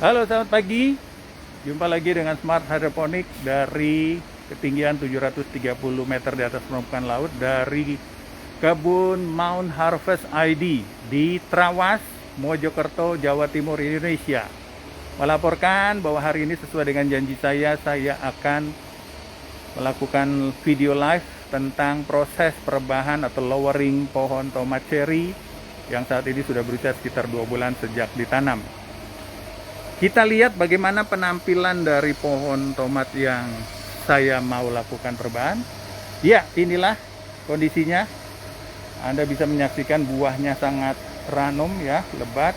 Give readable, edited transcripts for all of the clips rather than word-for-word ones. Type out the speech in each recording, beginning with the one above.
Halo, selamat pagi. Jumpa lagi dengan Smart Hydroponic dari ketinggian 730 meter di atas permukaan laut dari kebun Mount Harvest ID di Trawas, Mojokerto, Jawa Timur, Indonesia. Melaporkan bahwa hari ini sesuai dengan janji saya akan melakukan video live tentang proses perebahan atau lowering pohon tomat cherry yang saat ini sudah berusia sekitar 2 bulan sejak ditanam. Kita lihat bagaimana penampilan dari pohon tomat yang saya mau lakukan perubahan. Ya, inilah kondisinya. Anda bisa menyaksikan buahnya sangat ranum ya, lebat.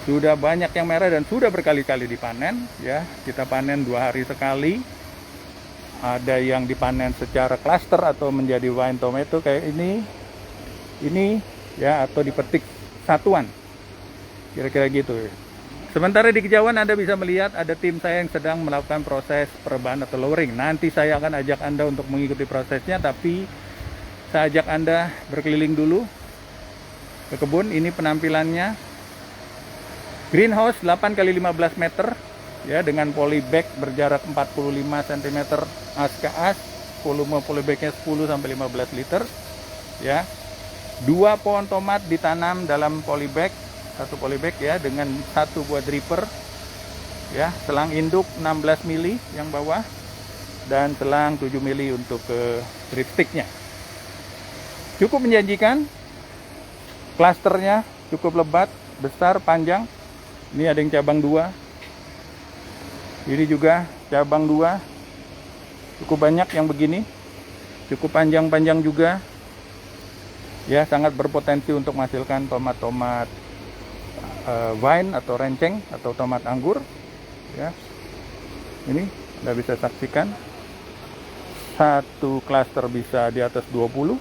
Sudah banyak yang merah dan sudah berkali-kali dipanen ya. Kita panen 2 hari sekali. Ada yang dipanen secara klaster atau menjadi wine tomato kayak ini ya, atau dipetik satuan. Kira-kira gitu ya. Sementara di kejauhan Anda bisa melihat ada tim saya yang sedang melakukan proses perebahan atau lowering. Nanti saya akan ajak Anda untuk mengikuti prosesnya, tapi saya ajak Anda berkeliling dulu ke kebun. Ini penampilannya. Greenhouse 8 x 15 meter ya, dengan polybag berjarak 45 cm as ke as. Volume polybagnya 10 sampai 15 liter ya. 2 pohon tomat ditanam dalam polybag, satu polybag ya, dengan 1 buah dripper ya, selang induk 16 mili yang bawah dan selang 7 mili untuk ke dripsticknya. Cukup menjanjikan, klasternya cukup lebat, besar, panjang. Ini ada yang cabang 2, ini juga cabang 2, cukup banyak yang begini, cukup panjang-panjang juga ya, sangat berpotensi untuk menghasilkan tomat-tomat vine atau renceng atau tomat anggur ya. Ini Anda bisa saksikan, satu klaster bisa di atas 20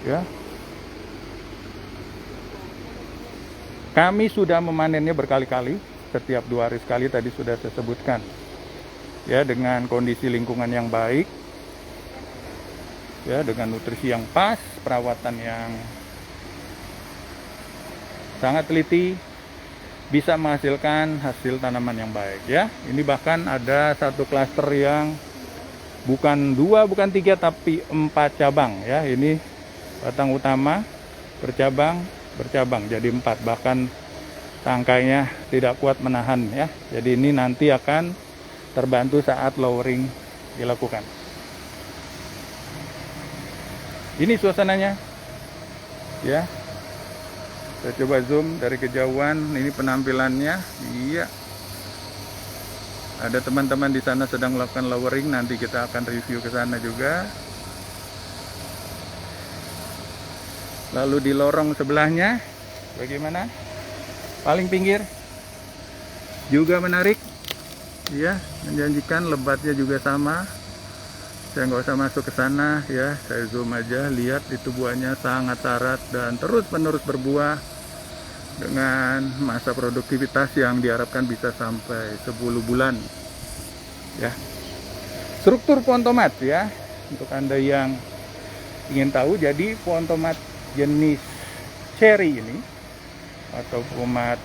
ya. Kami sudah memanennya berkali-kali, setiap 2 hari sekali tadi sudah saya sebutkan ya, dengan kondisi lingkungan yang baik ya, dengan nutrisi yang pas, perawatan yang sangat teliti, bisa menghasilkan hasil tanaman yang baik ya. Ini bahkan ada satu klaster yang bukan 2, bukan 3, tapi 4 cabang ya. Ini batang utama bercabang jadi 4, bahkan tangkainya tidak kuat menahan ya. Jadi ini nanti akan terbantu saat lowering dilakukan. Ini suasananya ya. Saya coba zoom dari kejauhan, ini penampilannya. Iya. Ada teman-teman di sana sedang melakukan lowering, nanti kita akan review ke sana juga. Lalu di lorong sebelahnya bagaimana? Paling pinggir juga menarik. Iya, menjanjikan, lebatnya juga sama. Saya nggak usah masuk ke sana ya, saya zoom aja, lihat itu buahnya sangat syarat dan terus-menerus berbuah dengan masa produktivitas yang diharapkan bisa sampai 10 bulan ya. Struktur pohon tomat ya, untuk Anda yang ingin tahu, jadi pohon tomat jenis cherry ini atau tomat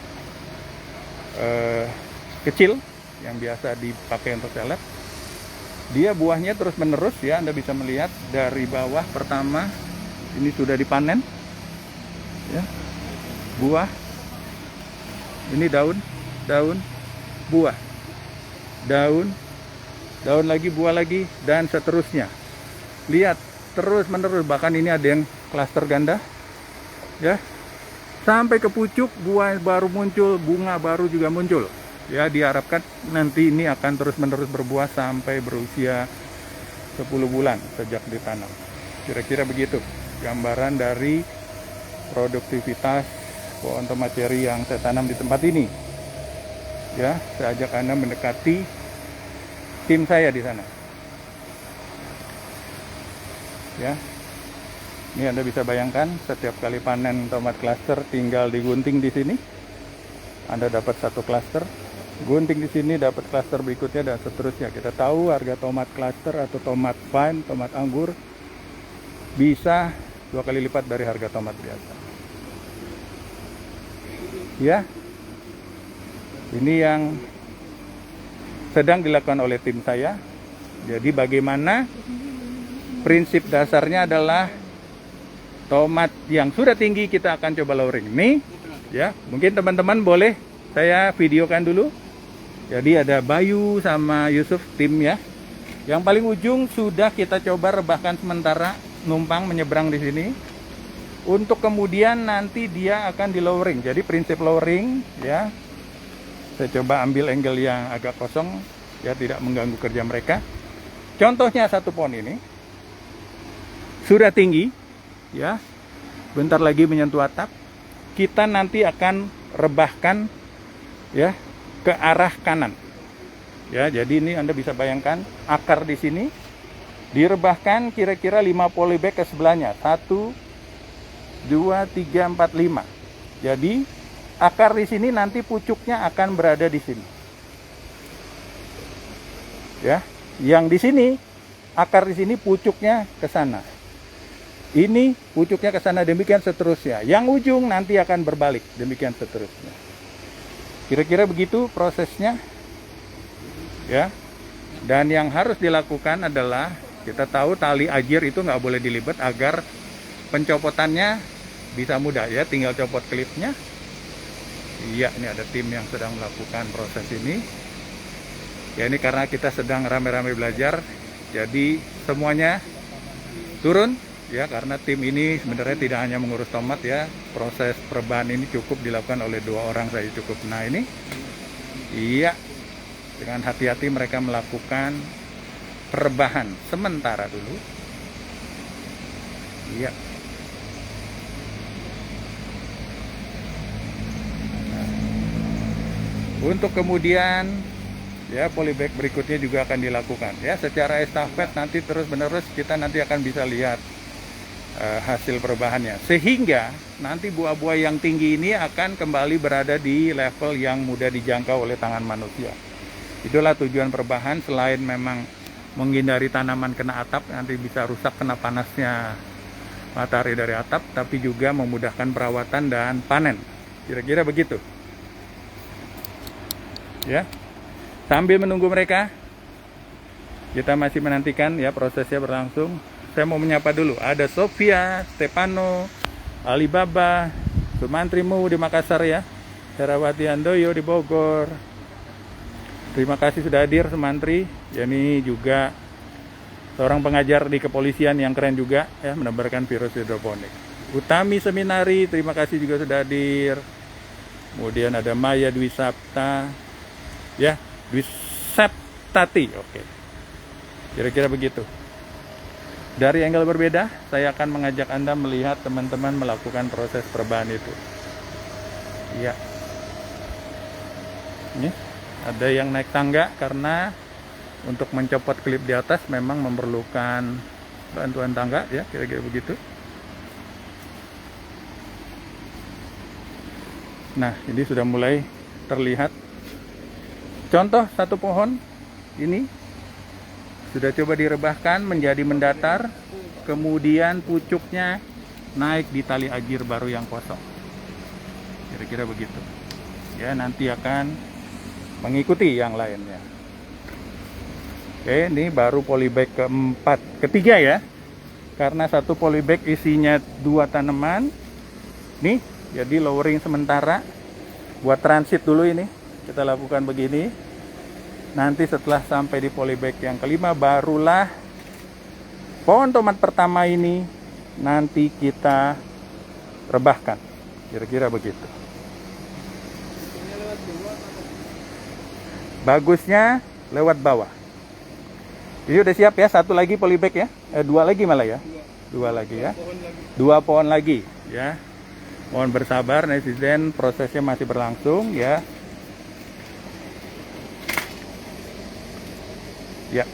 kecil yang biasa dipakai untuk salad, dia buahnya terus menerus ya. Anda bisa melihat dari bawah, pertama ini sudah dipanen ya, buah, ini daun, buah, daun lagi, buah lagi, dan seterusnya. Lihat terus menerus, bahkan ini ada yang klaster ganda ya, sampai ke pucuk, buah baru muncul, bunga baru juga muncul ya. Diharapkan nanti ini akan terus-menerus berbuah sampai berusia 10 bulan sejak ditanam. Kira-kira begitu gambaran dari produktivitas pohon tomat cherry yang saya tanam di tempat ini ya. Saya ajak Anda mendekati tim saya di sana ya. Ini Anda bisa bayangkan, setiap kali panen tomat klaster tinggal digunting di sini, Anda dapat satu klaster, gunting di sini dapat klaster berikutnya, dan seterusnya. Kita tahu harga tomat klaster atau tomat vine, tomat anggur bisa 2 kali lipat dari harga tomat biasa. Ya, Ini yang sedang dilakukan oleh tim saya. Jadi bagaimana prinsip dasarnya adalah tomat yang sudah tinggi kita akan coba lowering. Nih, ya, mungkin teman-teman boleh saya videokan dulu. Jadi ada Bayu sama Yusuf tim ya. Yang paling ujung sudah kita coba rebahkan sementara, numpang menyeberang di sini. Untuk kemudian nanti dia akan di lowering. Jadi prinsip lowering ya. Saya coba ambil angle yang agak kosong ya, tidak mengganggu kerja mereka. Contohnya satu pohon ini sudah tinggi ya, bentar lagi menyentuh atap. Kita nanti akan rebahkan ya ke arah kanan ya. Jadi ini Anda bisa bayangkan akar di sini direbahkan kira-kira 5 polybag ke sebelahnya, 1 2 3 4 5. Jadi akar di sini nanti pucuknya akan berada di sini ya. Yang di sini akar di sini, pucuknya ke sana. Ini pucuknya ke sana, demikian seterusnya. Yang ujung nanti akan berbalik, demikian seterusnya. Kira-kira begitu prosesnya. Ya. Dan yang harus dilakukan adalah, kita tahu tali ajir itu nggak boleh dilibat agar pencopotannya bisa mudah ya. Tinggal copot klipnya. Iya, ini ada tim yang sedang melakukan proses ini. Ya, ini karena kita sedang rame-rame belajar. Jadi semuanya turun. Ya, karena tim ini sebenarnya tidak hanya mengurus tomat ya, proses perubahan ini cukup dilakukan oleh 2 orang saja cukup. Nah ini, iya, dengan hati-hati mereka melakukan perubahan sementara dulu. Iya. Nah, untuk kemudian ya polybag berikutnya juga akan dilakukan ya secara estafet, nanti terus-menerus kita nanti akan bisa lihat hasil perubahannya, sehingga nanti buah-buah yang tinggi ini akan kembali berada di level yang mudah dijangkau oleh tangan manusia. Itulah tujuan perubahan, selain memang menghindari tanaman kena atap, nanti bisa rusak kena panasnya matahari dari atap, tapi juga memudahkan perawatan dan panen. Kira-kira begitu ya. Sambil menunggu mereka, kita masih menantikan ya prosesnya berlangsung. Saya mau menyapa dulu, ada Sofia, Stefano, Alibaba, Sumantrimu di Makassar ya, Herawati Andoyo di Bogor. Terima kasih sudah hadir Sumantri. Ya, ini juga seorang pengajar di kepolisian yang keren juga ya, menebarkan virus hidroponik. Utami Seminari, terima kasih juga sudah hadir. Kemudian ada Maya Dwi Sapta, ya, Dwi Saptati, oke. Kira-kira begitu. Dari angle berbeda, saya akan mengajak Anda melihat teman-teman melakukan proses perubahan itu. Iya. Ini ada yang naik tangga karena untuk mencopot klip di atas memang memerlukan bantuan tangga ya, kira-kira begitu. Nah, ini sudah mulai terlihat. Contoh satu pohon ini sudah coba direbahkan menjadi mendatar, kemudian pucuknya naik di tali ajir baru yang kosong. Kira-kira begitu. Ya, nanti akan mengikuti yang lainnya. Oke, ini baru polybag ketiga ya. Karena satu polybag isinya 2 tanaman. Nih, jadi lowering sementara buat transit dulu ini. Kita lakukan begini. Nanti setelah sampai di polybag yang kelima, barulah pohon tomat pertama ini nanti kita rebahkan. Kira-kira begitu. Bagusnya lewat bawah. Ini udah siap ya, satu lagi polybag ya. 2 lagi malah ya. 2 lagi ya. 2 pohon lagi ya. Mohon bersabar netizen, prosesnya masih berlangsung ya. Ya.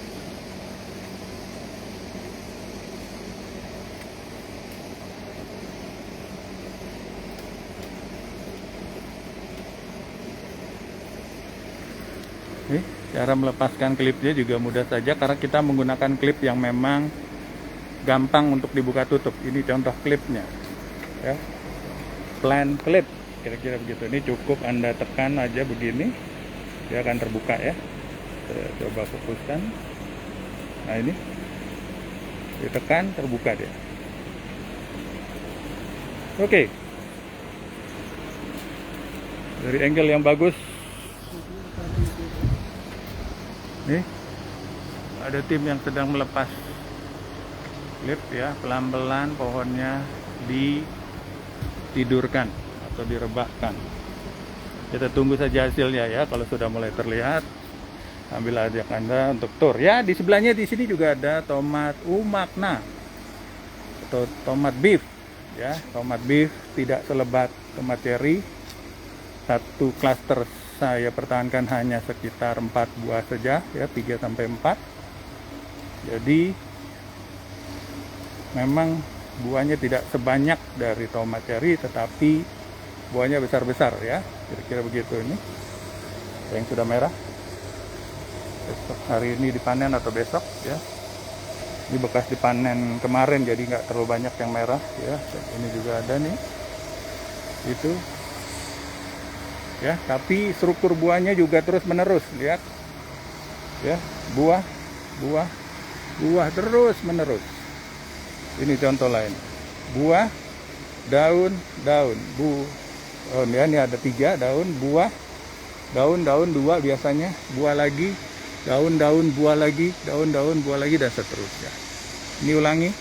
Cara melepaskan klipnya juga mudah saja karena kita menggunakan klip yang memang gampang untuk dibuka tutup. Ini contoh klipnya ya, plan clip. Oke. kira-kira begitu. Ini cukup Anda tekan aja begini, dia akan terbuka ya. Saya coba fokuskan. Nah ini ditekan, terbuka dia. Oke. Dari angle yang bagus. Nih ada tim yang sedang melepas klip ya, pelan-pelan pohonnya ditidurkan atau direbahkan. Kita tunggu saja hasilnya ya. Kalau sudah mulai terlihat, ambil ajak Anda untuk tur ya. Di sebelahnya di sini juga ada tomat umakna atau tomat beef ya. Tomat beef tidak selebat tomat cherry. Satu klaster saya pertahankan hanya sekitar 4 buah saja ya, 3 sampai 4. Jadi memang buahnya tidak sebanyak dari tomat cherry, tetapi buahnya besar-besar ya, kira-kira begitu. Ini yang sudah merah, besok hari ini dipanen atau besok ya. Ini bekas dipanen kemarin, jadi nggak terlalu banyak yang merah ya. Ini juga ada nih, itu ya, tapi struktur buahnya juga terus menerus, lihat ya, buah terus menerus. Ini contoh lain, buah, daun, oh ini ada 3 daun, buah, daun 2 biasanya, buah lagi, daun, buah lagi, daun, buah lagi, dan seterusnya. Ini ulangi,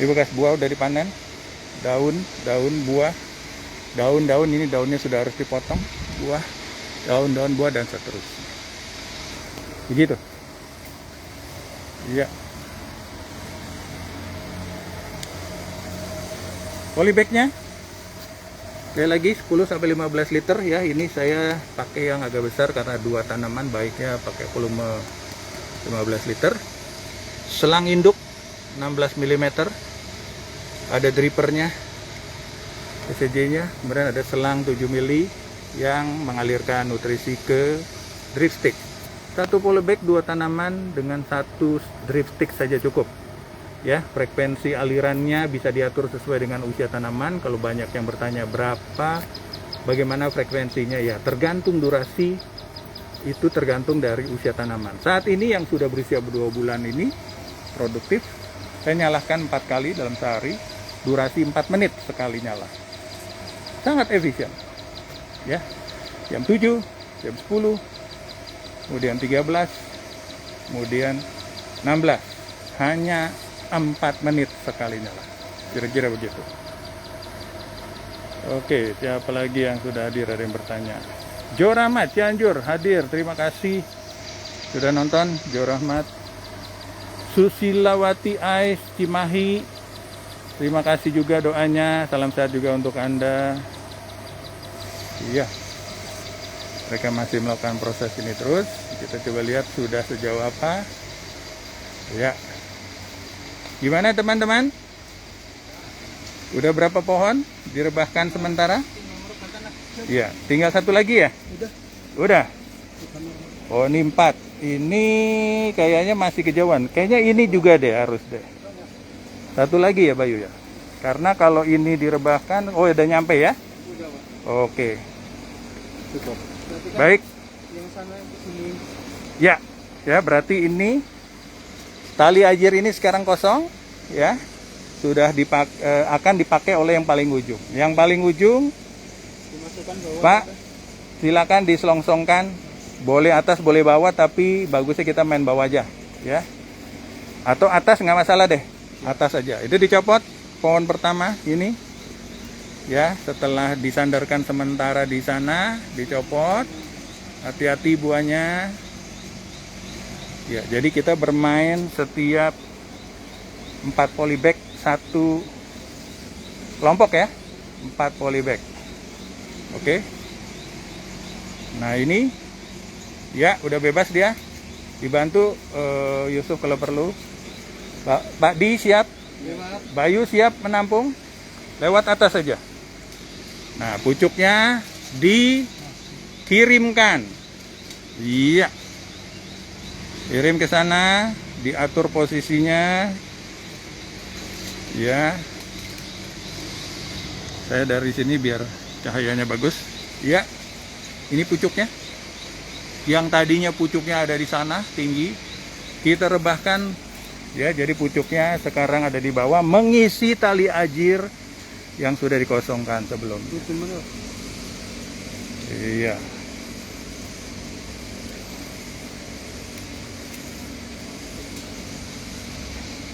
ini bekas buah udah dipanen, daun, buah, daun, ini daunnya sudah harus dipotong, buah, daun, buah, dan seterusnya. Begitu. Iya. Polybagnya sekali lagi 10 sampai 15 liter ya. Ini saya pakai yang agak besar karena 2 tanaman, baiknya pakai volume 15 liter. Selang induk 16 mm. Ada drippernya, ECG-nya. Kemudian ada selang 7 mili yang mengalirkan nutrisi ke drip stick. 1 polybag 2 tanaman dengan 1 drip stick saja cukup. Ya, frekuensi alirannya bisa diatur sesuai dengan usia tanaman. Kalau banyak yang bertanya bagaimana frekuensinya, ya tergantung durasi, itu tergantung dari usia tanaman. Saat ini yang sudah berusia 2 bulan ini produktif, saya nyalakan 4 kali dalam sehari, durasi 4 menit sekali nyala, sangat efisien ya. Jam 7, jam 10, kemudian 13, kemudian 16, hanya 4 menit sekali nyala, kira-kira begitu. Oke, siapa lagi yang sudah hadir? Ada yang bertanya. Jo Rahmat Cianjur hadir, terima kasih sudah nonton. Jo Rahmat. Susilawati Ais Cimahi, terima kasih juga doanya, salam sehat juga untuk Anda. Iya, mereka masih melakukan proses ini terus. Kita coba lihat sudah sejauh apa ya. Gimana teman-teman? Udah berapa pohon direbahkan sementara? Iya, tinggal 1 lagi ya? Udah. Oh, ini 4. Ini kayaknya masih kejauhan. Kayaknya ini juga deh, harus deh. 1 lagi ya Bayu ya? Karena kalau ini direbahkan, oh udah nyampe ya? Oke. Baik. Yang sana sini. Ya, berarti ini tali ajir ini sekarang kosong ya, sudah akan dipakai oleh yang paling ujung. Yang paling ujung Pak, silakan diselongsongkan, boleh atas boleh bawah, tapi bagusnya kita main bawah aja ya, atau atas nggak masalah deh, atas aja. Itu dicopot pohon pertama ini ya, setelah disandarkan sementara di sana, dicopot, hati-hati buahnya. Ya, jadi kita bermain setiap 4 polybag 1 kelompok ya, 4 polybag. Oke. Nah ini ya udah bebas dia, dibantu Yusuf kalau perlu. Pak Di siap, Bayu siap menampung, lewat atas saja. Nah pucuknya dikirimkan, iya. Kirim ke sana, diatur posisinya. Ya. Saya dari sini biar Cahayanya bagus. Ya, ini pucuknya. Yang tadinya pucuknya ada di sana tinggi, kita rebahkan ya, jadi pucuknya sekarang ada di bawah mengisi tali ajir yang sudah dikosongkan sebelumnya. Iya.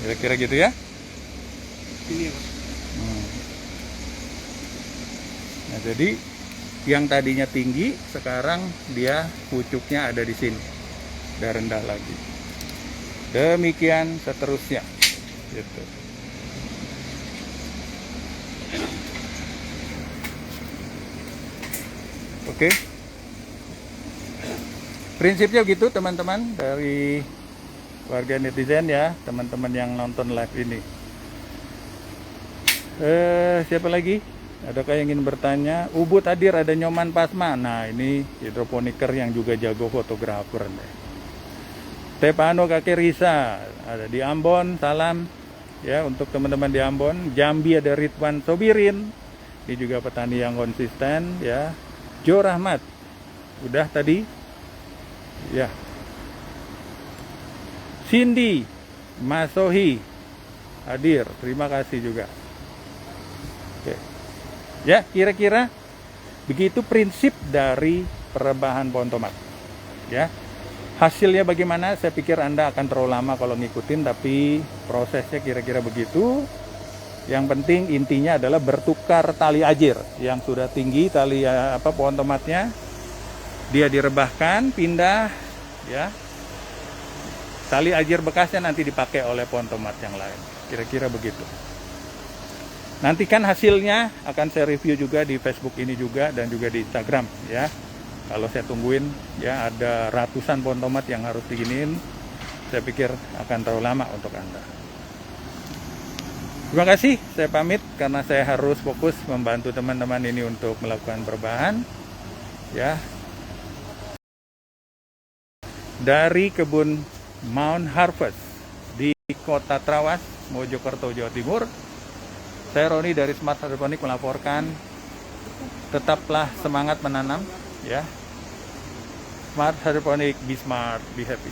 Kira-kira gitu ya. Ini ya, Pak. Nah, jadi yang tadinya tinggi sekarang dia pucuknya ada di sini, udah rendah lagi. Demikian seterusnya, gitu. Oke, prinsipnya gitu teman-teman dari warga netizen ya, teman-teman yang nonton live ini. Siapa lagi? Adakah yang ingin bertanya? Ubud hadir, ada Nyoman Pasma. Nah, ini hidroponiker yang juga jago fotografer. Stefano Kakek Risa ada di Ambon. Salam ya untuk teman-teman di Ambon. Jambi ada Ridwan Sobirin. Ini juga petani yang konsisten ya. Jo Rahmat. Udah tadi. Ya. Cindy Masohi hadir. Terima kasih juga. Oke. Ya, kira-kira begitu prinsip dari perebahan pohon tomat. Ya. Hasilnya bagaimana? Saya pikir Anda akan terlalu lama kalau ngikutin, tapi prosesnya kira-kira begitu. Yang penting intinya adalah bertukar tali ajir yang sudah tinggi tali pohon tomatnya. Dia direbahkan, pindah ya. Tali ajir bekasnya nanti dipakai oleh pohon tomat yang lain. Kira-kira begitu. Nantikan hasilnya akan saya review juga di Facebook ini juga dan juga di Instagram ya. Kalau saya tungguin ya, ada ratusan pohon tomat yang harus diginiin. Saya pikir akan terlalu lama untuk Anda. Terima kasih, saya pamit karena saya harus fokus membantu teman-teman ini untuk melakukan perubahan ya. Dari kebun Mount Harvest di Kota Trawas, Mojokerto, Jawa Timur. Saya Roni dari Smart Hydroponic melaporkan, tetaplah semangat menanam ya. Smart Hydroponic, be smart, be happy.